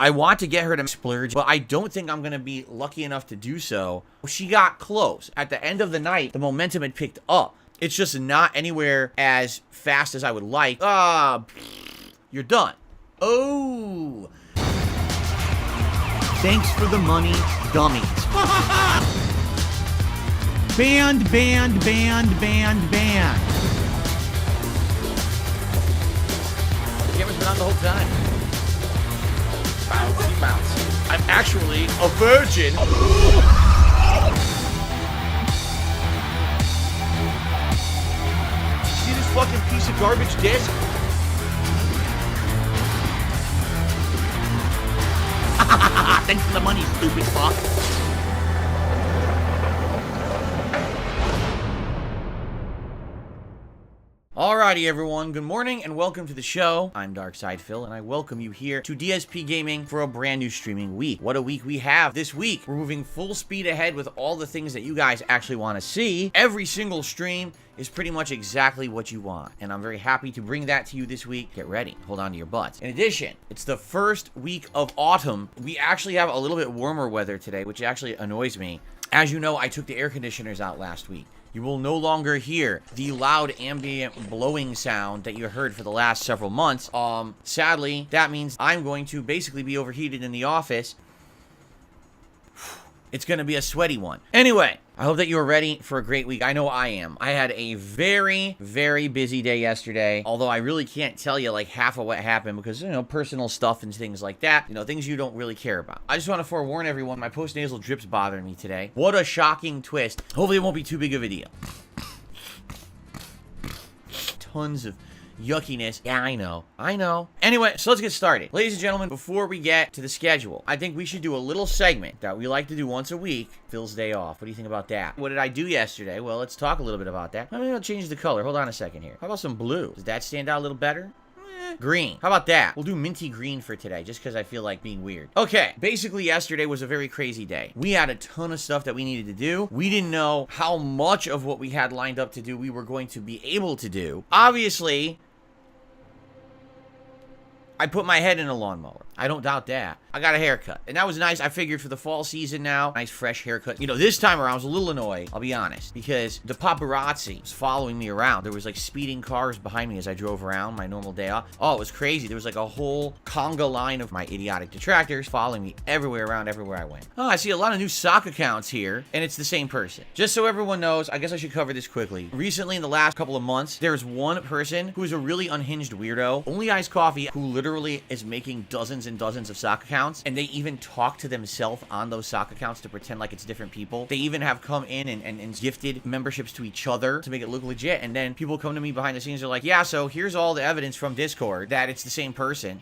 I want to get her to splurge, but I don't think I'm going to be lucky enough to do so. She got close. At the end of the night, the momentum had picked up. It's just not anywhere as fast as I would like. You're done. Oh. Thanks for the money, dummies. Band. The camera's been on the whole time. Bouncy. I'm actually a virgin. See this fucking piece of garbage disc? Thanks for the money, stupid fuck. Alrighty everyone, good morning and welcome to the show. I'm Darkside Phil and I welcome you here to DSP Gaming for a brand new streaming week. What a week we have this week. We're moving full speed ahead with all the things that you guys actually want to see. Every single stream is pretty much exactly what you want, and I'm very happy to bring that to you this week. Get ready, hold on to your butts. In addition, it's the first week of autumn. We actually have a little bit warmer weather today, which actually annoys me. As you know, I took the air conditioners out last week. You will no longer hear the loud ambient blowing sound that you heard for the last several months. Sadly, that means I'm going to basically be overheated in the office. It's going to be a sweaty one. Anyway, I hope that you are ready for a great week. I know I am. I had a very, very busy day yesterday, although I really can't tell you like half of what happened because, you know, personal stuff and things like that, you know, things you don't really care about. I just want to forewarn everyone, my post-nasal drip's bothering me today. What a shocking twist. Hopefully it won't be too big of a deal. Tons of yuckiness. Yeah, I know. Anyway, so let's get started. Ladies and gentlemen, before we get to the schedule, I think we should do a little segment that we like to do once a week, Phil's Day Off. What do you think about that? What did I do yesterday? Well, let's talk a little bit about that. Maybe I'll change the color. Hold on a second here. How about some blue? Does that stand out a little better? Green. How about that? We'll do minty green for today, just because I feel like being weird. Okay, basically yesterday was a very crazy day. We had a ton of stuff that we needed to do. We didn't know how much of what we had lined up to do we were going to be able to do. Obviously, I put my head in a lawnmower. I don't doubt that. I got a haircut, and that was nice. I figured for the fall season now, nice fresh haircut. You know, this time around I was a little annoyed, I'll be honest, because the paparazzi was following me around. There was like speeding cars behind me as I drove around my normal day off. Oh, it was crazy. There was like a whole conga line of my idiotic detractors following me everywhere around, everywhere I went. Oh, I see a lot of new sock accounts here, and it's the same person. Just so everyone knows, I guess I should cover this quickly. Recently, in the last couple of months, there's one person who is a really unhinged weirdo, Only Iced Coffee, who literally is making dozens and dozens of sock accounts, and they even talk to themselves on those sock accounts to pretend like it's different people. They even have come in and gifted memberships to each other to make it look legit, and then people come to me behind the scenes, they're like, yeah, so here's all the evidence from Discord that it's the same person.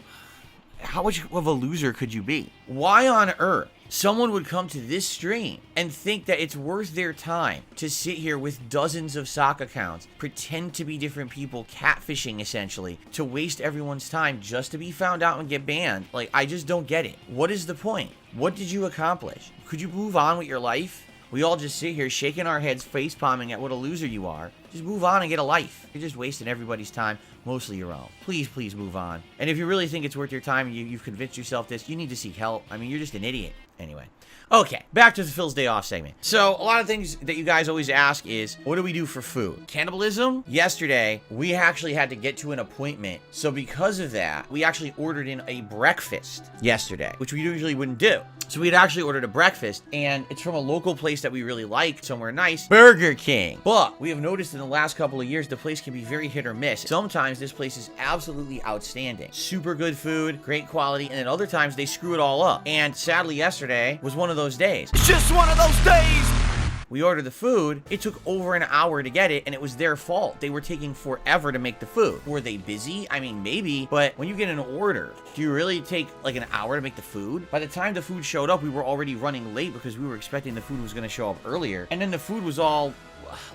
How much of a loser could you be? Why on earth someone would come to this stream and think that it's worth their time to sit here with dozens of sock accounts, pretend to be different people, catfishing essentially, to waste everyone's time just to be found out and get banned? Like, I just don't get it. What is the point? What did you accomplish? Could you move on with your life? We all just sit here shaking our heads, face palming at what a loser you are. Just move on and get a life. You're just wasting everybody's time, mostly your own. Please, please move on. And if you really think it's worth your time and you've convinced yourself this, you need to seek help. I mean, you're just an idiot. Anyway. Okay, back to the Phil's Day Off segment. So, a lot of things that you guys always ask is, what do we do for food? Cannibalism? Yesterday, we actually had to get to an appointment. So, because of that, we actually ordered in a breakfast yesterday, which we usually wouldn't do. So, we had actually ordered a breakfast, and it's from a local place that we really like, somewhere nice, Burger King. But we have noticed in the last couple of years, the place can be very hit or miss. Sometimes this place is absolutely outstanding. Super good food, great quality, and then other times they screw it all up. And sadly, yesterday was one of those days. It's just one of those days! We ordered the food, it took over an hour to get it, and it was their fault. They were taking forever to make the food. Were they busy? I mean, maybe, but when you get an order, do you really take like an hour to make the food? By the time the food showed up, we were already running late because we were expecting the food was gonna show up earlier, and then the food was all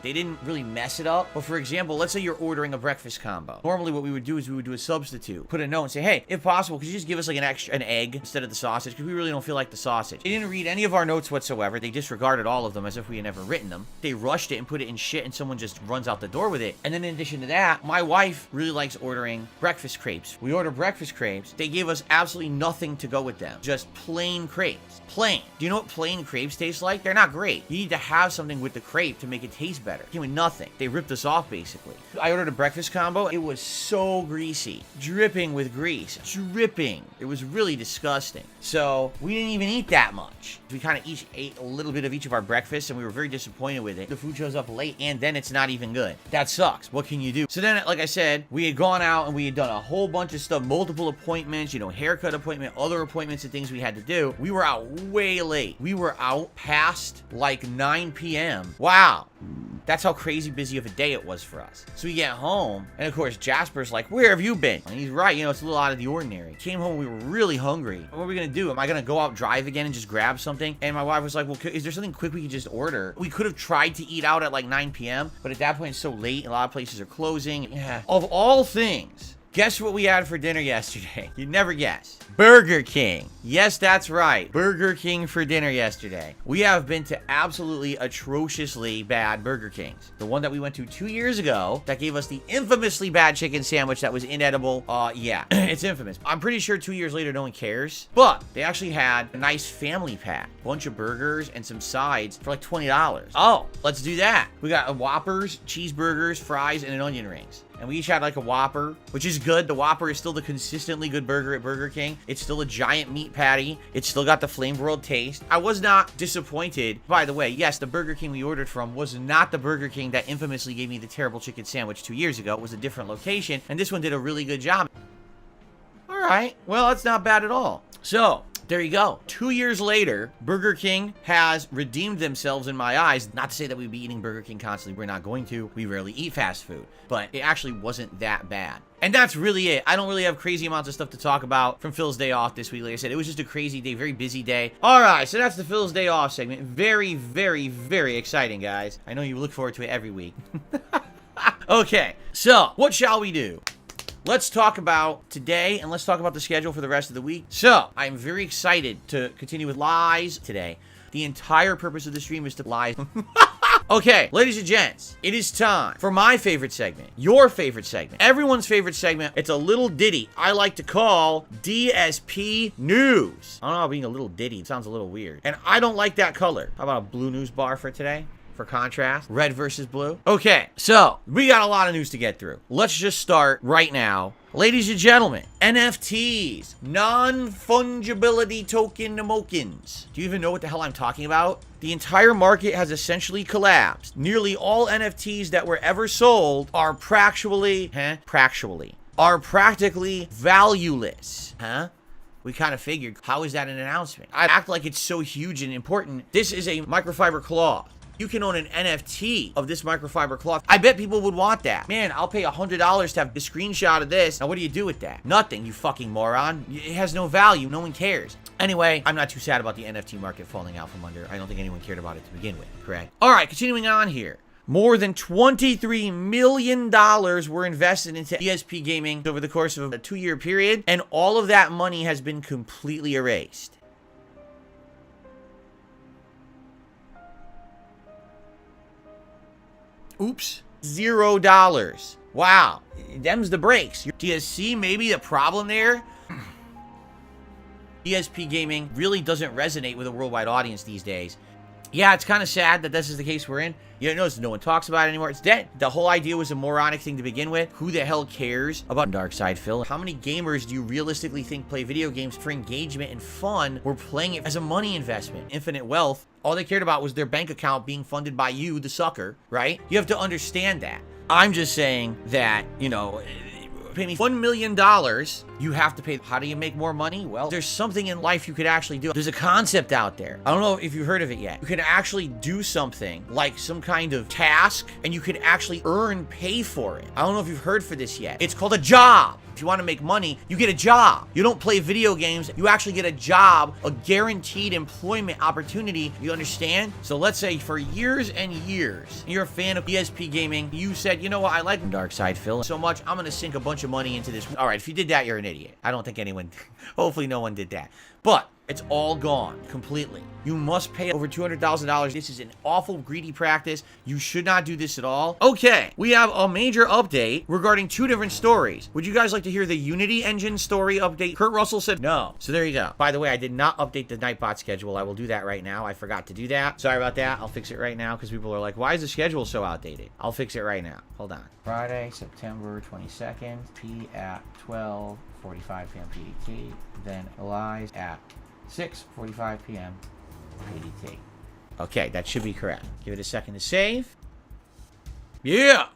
they didn't really mess it up. But for example, let's say you're ordering a breakfast combo. Normally what we would do is we would do a substitute. Put a note and say, hey, if possible, could you just give us like an egg instead of the sausage? Because we really don't feel like the sausage. They didn't read any of our notes whatsoever. They disregarded all of them as if we had never written them. They rushed it and put it in shit and someone just runs out the door with it. And then in addition to that, my wife really likes ordering breakfast crepes. We order breakfast crepes. They gave us absolutely nothing to go with them. Just plain crepes. Plain. Do you know what plain crepes taste like? They're not great. You need to have something with the crepe to make it taste better. Came with nothing. They ripped us off basically. I ordered a breakfast combo. It was so greasy. Dripping with grease. Dripping. It was really disgusting. So we didn't even eat that much. We kind of each ate a little bit of each of our breakfasts and we were very disappointed with it. The food shows up late and then it's not even good. That sucks. What can you do? So then, like I said, we had gone out and we had done a whole bunch of stuff, multiple appointments, you know, haircut appointment, other appointments and things we had to do. We were out way late. We were out past like 9 p.m. Wow. That's how crazy busy of a day it was for us. So we get home, and of course, Jasper's like, where have you been? And he's right, you know, it's a little out of the ordinary. Came home, we were really hungry. What are we gonna do? Am I gonna go out, drive again, and just grab something? And my wife was like, well, is there something quick we could just order? We could have tried to eat out at like 9 p.m., but at that point, it's so late, and a lot of places are closing. Yeah. Of all things, guess what we had for dinner yesterday? You'd never guess. Burger King. Yes, that's right. Burger King for dinner yesterday. We have been to absolutely atrociously bad Burger Kings. The one that we went to 2 years ago that gave us the infamously bad chicken sandwich that was inedible. Yeah, it's infamous. I'm pretty sure 2 years later, no one cares. But they actually had a nice family pack. Bunch of burgers and some sides for like $20. Oh, let's do that. We got Whoppers, cheeseburgers, fries, and an onion rings. And we each had like a Whopper, which is good. The Whopper is still the consistently good burger at Burger King. It's still a giant meat patty. It's still got the flame broiled taste. I was not disappointed. By the way, yes, the Burger King we ordered from was not the Burger King that infamously gave me the terrible chicken sandwich 2 years ago. It was a different location, and this one did a really good job. All right, well, that's not bad at all. So, there you go. 2 years later, Burger King has redeemed themselves in my eyes. Not to say that we'd be eating Burger King constantly. We're not going to. We rarely eat fast food. But it actually wasn't that bad. And that's really it. I don't really have crazy amounts of stuff to talk about from Phil's day off this week. Like I said, it was just a crazy day, very busy day. All right, so that's the Phil's day off segment. Very, very, very exciting, guys. I know you look forward to it every week. Okay, so what shall we do? Let's talk about today, and let's talk about the schedule for the rest of the week. So, I'm very excited to continue with lies today. The entire purpose of the stream is to lie. Okay, ladies and gents, it is time for my favorite segment, your favorite segment, everyone's favorite segment. It's a little ditty I like to call DSP News. I don't know, being a little ditty sounds a little weird. And I don't like that color. How about a blue news bar for today? For contrast, red versus blue. Okay, so we got a lot of news to get through. Let's just start right now. Ladies and gentlemen, NFTs, non-fungibility token tokens. Do you even know what the hell I'm talking about? The entire market has essentially collapsed. Nearly all NFTs that were ever sold are practically valueless. Huh? We kind of figured, how is that an announcement? I act like it's so huge and important. This is a microfiber cloth. You can own an NFT of this microfiber cloth. I bet people would want that. Man, I'll pay $100 to have the screenshot of this. Now, what do you do with that? Nothing, you fucking moron. It has no value. No one cares. Anyway, I'm not too sad about the NFT market falling out from under. I don't think anyone cared about it to begin with, correct? All right, continuing on here. More than $23 million were invested into DSP Gaming over the course of a 2-year period, and all of that money has been completely erased. Oops. $0. Wow. Them's the breaks. Do you see maybe the problem there? DSP Gaming really doesn't resonate with a worldwide audience these days. Yeah, it's kind of sad that this is the case we're in. You notice no one talks about it anymore. It's dead. The whole idea was a moronic thing to begin with. Who the hell cares about Dark Side Phil? How many gamers do you realistically think play video games for engagement and fun or playing it as a money investment? Infinite wealth. All they cared about was their bank account being funded by you, the sucker, right? You have to understand that. I'm just saying that, you know, pay me $1 million You have to pay. How do you make more money? Well, there's something in life you could actually do. There's a concept out there. I don't know if you've heard of it yet. You can actually do something like some kind of task, and you can actually earn pay for it. I don't know if you've heard for this yet. It's called a job. If you want to make money, you get a job. You don't play video games. You actually get a job, a guaranteed employment opportunity. You understand? So let's say for years and years, you're a fan of DSP Gaming. You said, you know what? I like Dark Side Phil so much. I'm going to sink a bunch of money into this. All right, if you did that, you're an idiot. I don't think anyone, hopefully no one did that. But it's all gone completely. You must pay over $200,000. This is an awful greedy practice. You should not do this at all. Okay, we have a major update regarding 2 different stories. Would you guys like to hear the Unity engine story update? Kurt Russell said no. So there you go. By the way, I did not update the NightBot schedule. I will do that right now. I forgot to do that. Sorry about that. I'll fix it right now because people are like, why is the schedule so outdated? I'll fix it right now. Hold on. Friday, September 22nd, P at 12:45 p.m. PDT. Then Elias at 6:45 p.m. PDT. Okay, that should be correct. Give it a second to save. Yeah!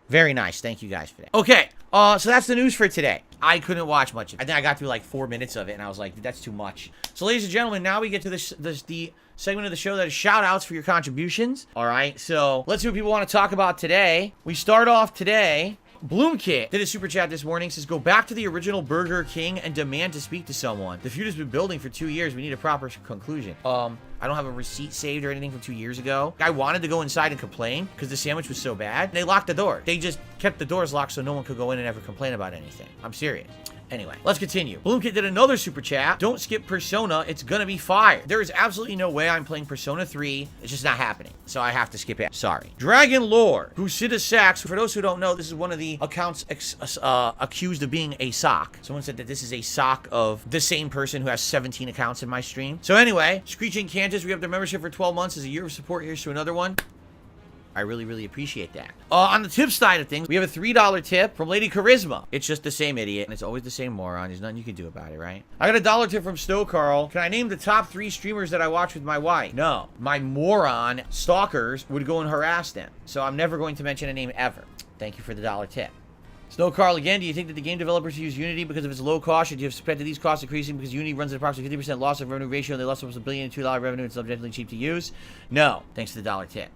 Very nice. Thank you guys for that. Okay, so that's the news for today. I couldn't watch much of it. I think I got through like 4 minutes of it, and I was like, that's too much. So, ladies and gentlemen, now we get to the segment of the show that is shout-outs for your contributions. All right, so let's see what people want to talk about today. We start off today. Bloomkit did a super chat this morning, says, go back to the original Burger King and demand to speak to someone. The feud has been building for 2 years. We need a proper conclusion. I don't have a receipt saved or anything from 2 years ago. I wanted to go inside and complain because the sandwich was so bad. They locked the door. They just kept the doors locked so no one could go in and ever complain about anything. I'm serious. Anyway, let's continue. Bloomkit did another super chat. Don't skip Persona. It's gonna be fire. There is absolutely no way I'm playing Persona 3. It's just not happening. So I have to skip it. Sorry. Dragon Lore, Husida Sachs. For those who don't know, this is one of the accounts accused of being a sock. Someone said that this is a sock of the same person who has 17 accounts in my stream. So anyway, Screeching Cantus, we have their membership for 12 months. As a year of support, here's to another one. I really, really appreciate that. On the tip side of things, we have a $3 tip from Lady Charisma. It's just the same idiot, and it's always the same moron. There's nothing you can do about it, right? I got a $1 tip from Snow Carl. Can I name the top 3 streamers that I watch with my wife? No. My moron stalkers would go and harass them. So I'm never going to mention a name ever. Thank you for the $1 tip. Snow Carl, again, do you think that the game developers use Unity because of its low cost? Should you have expected these costs increasing because Unity runs at approximately 50% loss of revenue ratio and they lost almost $1 billion in $2 revenue and it's objectively cheap to use? No. Thanks to the $1 tip.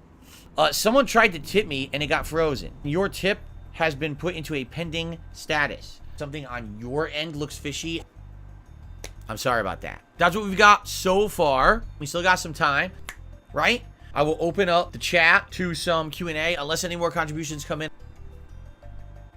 Someone tried to tip me and it got frozen. Your tip has been put into a pending status. Something on your end looks fishy. I'm sorry about that. That's what we've got so far. We still got some time, right? I will open up the chat to some Q&A unless any more contributions come in.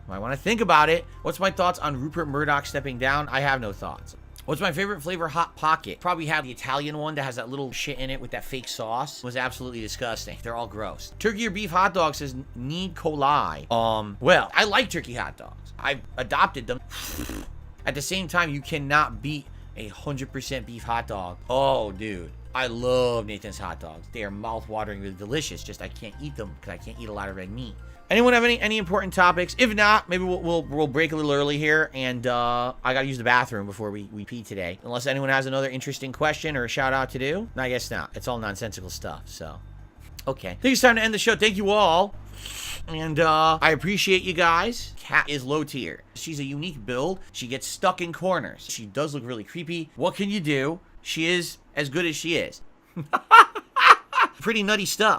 I want to think about it. What's my thoughts on Rupert Murdoch stepping down? I have no thoughts. What's my favorite flavor? Hot Pocket. Probably have the Italian one that has that little shit in it with that fake sauce. It was absolutely disgusting. They're all gross. Turkey or beef hot dog, says Need Colai. Well, I like turkey hot dogs. I've adopted them. At the same time, you cannot beat a 100% beef hot dog. Oh, dude. I love Nathan's hot dogs. They are mouth-wateringly delicious. Just I can't eat them because I can't eat a lot of red meat. Anyone have any important topics? If not, maybe we'll break a little early here, and I gotta use the bathroom before we pee today. Unless anyone has another interesting question or a shout out to do. No, I guess not. It's all nonsensical stuff. So, okay. I think it's time to end the show. Thank you all, and I appreciate you guys. Cat is low tier. She's a unique build. She gets stuck in corners. She does look really creepy. What can you do? She is as good as she is. Pretty nutty stuff.